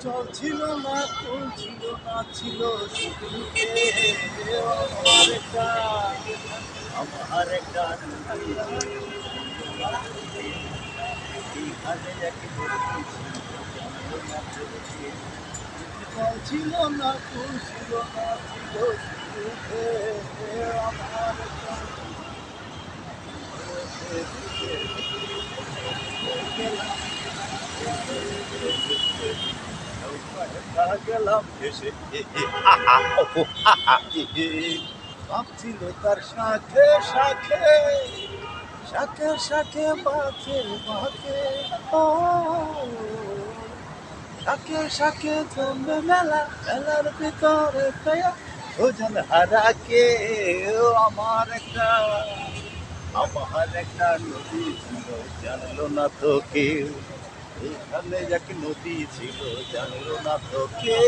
চল ছিল না, কোন ছিল না, ছিল শুধু আমার একটা আমার একটা এইখানে একই জানলো না চলছে। চল ছিল না, কোন ছিল না, ছিল শুধু আমার একটা গেলাম ভেসে ভাবছিল তার শাখে শাখে শাখে শাখে বাঁকে বাঁকে ও শাখে শাখে জমবে মেলা, মেলার ভিতরে ওজন হারাকে আমার একটা নদী ছিল, জানলো না তো কেউ। এখানে এক নদী ছিল, জানলো না তো কে।